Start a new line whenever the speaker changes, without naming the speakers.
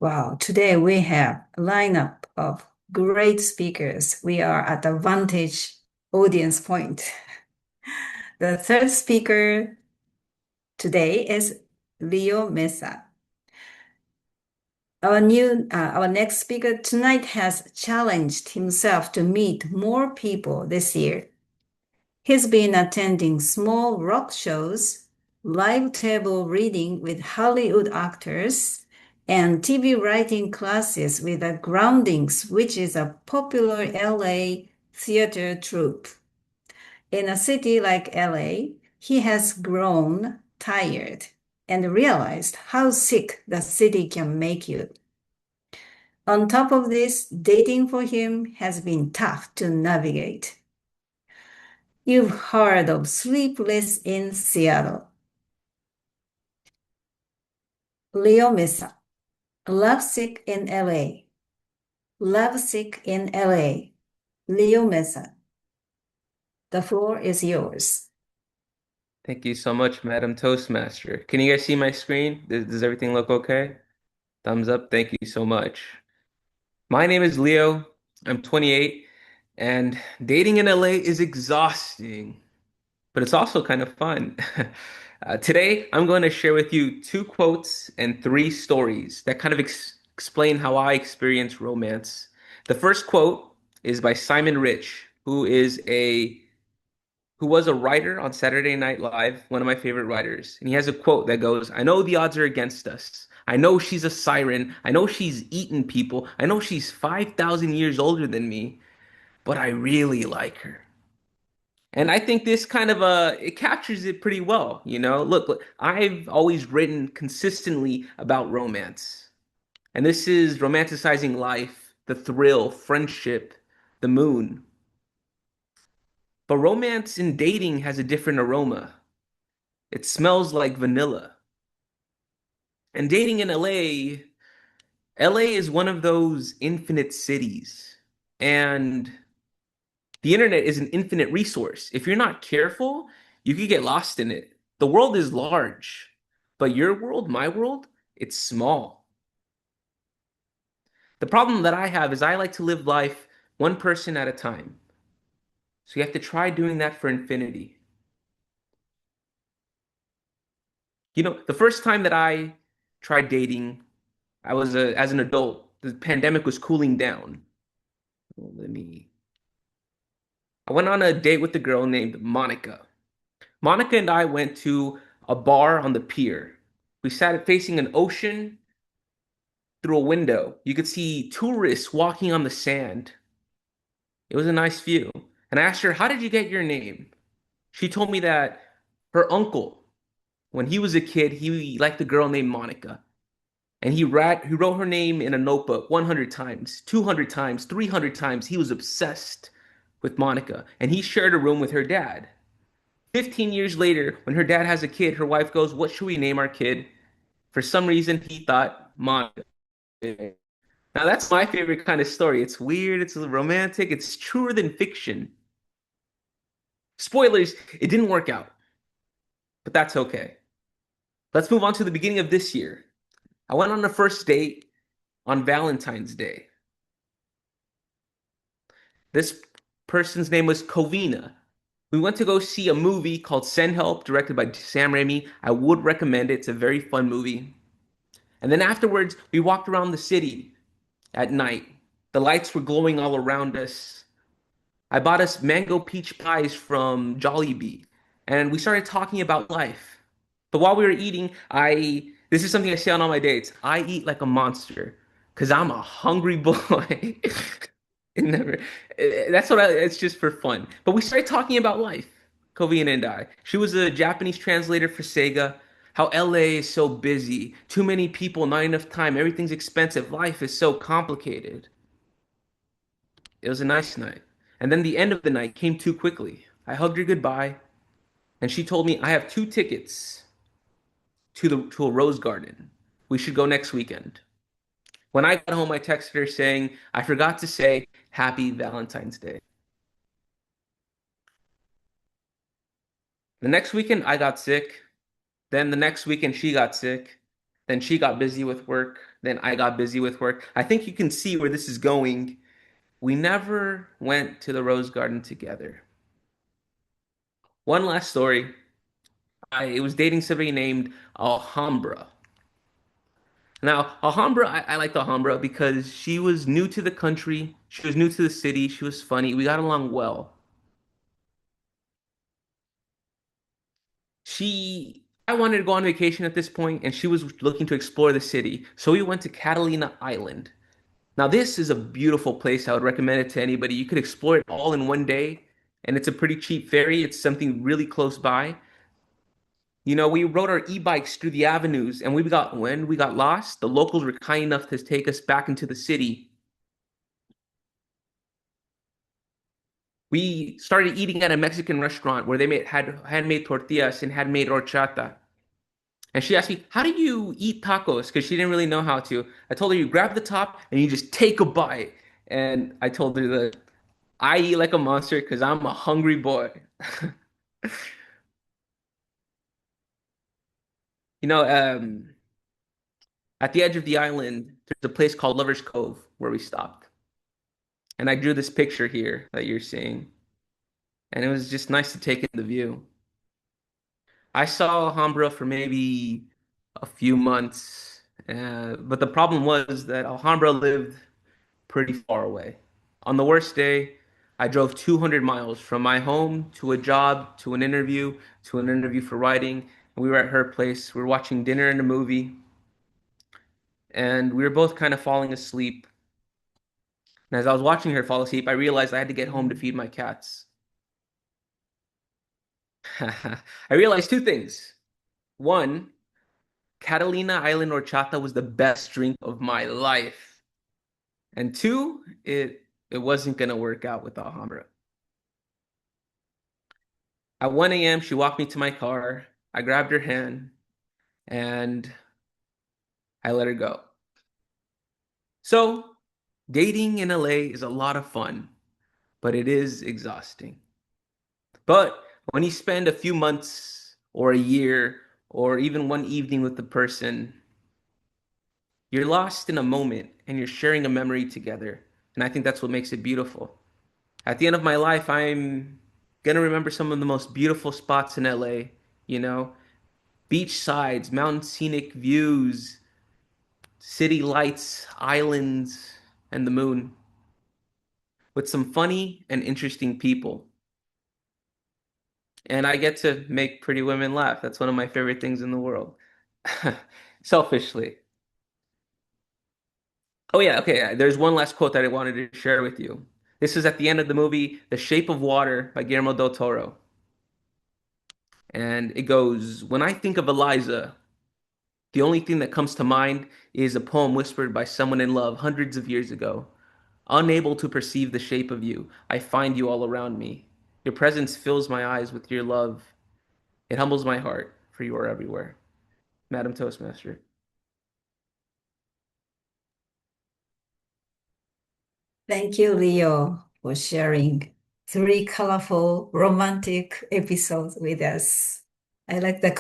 Wow, today we have a lineup of great speakers. We are at the vantage audience point. The third speaker today is Leo Mesa. Our next speaker tonight has challenged himself to meet more people this year. He's been attending small rock shows, live table reading with Hollywood actors, and TV writing classes with the Groundings, which is a popular LA theater troupe. In a city like LA, he has grown tired and realized how sick the city can make you. On top of this, dating for him has been tough to navigate. You've heard of Sleepless in Seattle. Leo Mesa, Lovesick in LA. Lovesick in LA. Leo Mesa, the floor is yours.
Thank you so much, Madam Toastmaster. Can you guys see my screen? Does everything look okay? Thumbs up. Thank you so much. My name is Leo. I'm 28, and dating in LA is exhausting, but it's also kind of fun. Today, I'm going to share with you two quotes and three stories that kind of explain how I experience romance. The first quote is by Simon Rich, who was a writer on Saturday Night Live, one of my favorite writers. And he has a quote that goes, I know the odds are against us. I know she's a siren. I know she's eaten people. I know she's 5,000 years older than me, but I really like her. And I think this kind of it captures it pretty well, you know? Look, I've always written consistently about romance. And this is romanticizing life, the thrill, friendship, the moon. But romance in dating has a different aroma. It smells like vanilla. And dating in LA is one of those infinite cities. And the internet is an infinite resource. If you're not careful, you could get lost in it. The world is large, but your world, my world, it's small. The problem that I have is I like to live life one person at a time. So you have to try doing that for infinity. You know, the first time that I tried dating, as an adult. The pandemic was cooling down. Well, I went on a date with a girl named Monica. Monica and I went to a bar on the pier. We sat facing an ocean through a window. You could see tourists walking on the sand. It was a nice view. And I asked her, how did you get your name? She told me that her uncle, when he was a kid, he liked a girl named Monica. And he wrote her name in a notebook 100 times, 200 times, 300 times. He was obsessed with Monica. And he shared a room with her dad. 15 years later, when her dad has a kid, her wife goes, what should we name our kid? For some reason, he thought Monica. Now, that's my favorite kind of story. It's weird, it's romantic, it's truer than fiction. Spoilers, it didn't work out, but that's okay. Let's move on to the beginning of this year. I went on a first date on Valentine's Day. This person's name was Covina. We went to go see a movie called Send Help, directed by Sam Raimi. I would recommend it. It's a very fun movie. And then afterwards, we walked around the city at night. The lights were glowing all around us. I bought us mango peach pies from Jollibee, and we started talking about life. But while we were eating, this is something I say on all my dates. I eat like a monster because I'm a hungry boy. It never. It's just for fun. But we started talking about life, Kovian and I. She was a Japanese translator for Sega. How LA is so busy, too many people, not enough time, everything's expensive, life is so complicated. It was a nice night. And then the end of the night came too quickly. I hugged her goodbye, and she told me I have two tickets to a rose garden. We should go next weekend. When I got home, I texted her saying, I forgot to say Happy Valentine's Day. The next weekend, I got sick. Then the next weekend, she got sick. Then she got busy with work. Then I got busy with work. I think you can see where this is going. We never went to the Rose Garden together. One last story. I was dating somebody named Alhambra. Now, Alhambra, I liked Alhambra because she was new to the country. She was new to the city. She was funny. We got along well. I wanted to go on vacation at this point, and she was looking to explore the city. So we went to Catalina Island. Now, this is a beautiful place. I would recommend it to anybody. You could explore it all in one day, and it's a pretty cheap ferry. It's something really close by. We rode our e-bikes through the avenues, and when we got lost, the locals were kind enough to take us back into the city. We started eating at a Mexican restaurant where they had handmade tortillas and had made horchata. And she asked me, "How do you eat tacos?" Because she didn't really know how to. I told her, "You grab the top and you just take a bite." And I told her that I eat like a monster because I'm a hungry boy. You know, um, at the edge of the island, there's a place called Lover's Cove where we stopped. And I drew this picture here that you're seeing. And it was just nice to take in the view. I saw Alhambra for maybe a few months, but the problem was that Alhambra lived pretty far away. On the worst day, I drove 200 miles from my home to a job, to an interview for writing. And we were at her place. We were watching dinner and a movie, and we were both kind of falling asleep. And as I was watching her fall asleep, I realized I had to get home to feed my cats. I realized two things. One, Catalina Island horchata was the best drink of my life. And two, it wasn't gonna work out with Alhambra. At 1 a.m., she walked me to my car. I grabbed her hand and I let her go. So, dating in LA is a lot of fun, but it is exhausting. But when you spend a few months or a year or even one evening with the person, you're lost in a moment and you're sharing a memory together. And I think that's what makes it beautiful. At the end of my life, I'm gonna remember some of the most beautiful spots in LA, you know, beach sides, mountain scenic views, city lights, islands, and the moon, with some funny and interesting people. And I get to make pretty women laugh. That's one of my favorite things in the world. Selfishly. Oh yeah, okay. There's one last quote that I wanted to share with you. This is at the end of the movie The Shape of Water by Guillermo del Toro. And it goes, "When I think of Eliza, the only thing that comes to mind is a poem whispered by someone in love hundreds of years ago. Unable to perceive the shape of you, I find you all around me. Your presence fills my eyes with your love. It humbles my heart, for you are everywhere." Madam Toastmaster.
Thank you, Leo, for sharing three colorful romantic episodes with us. I like the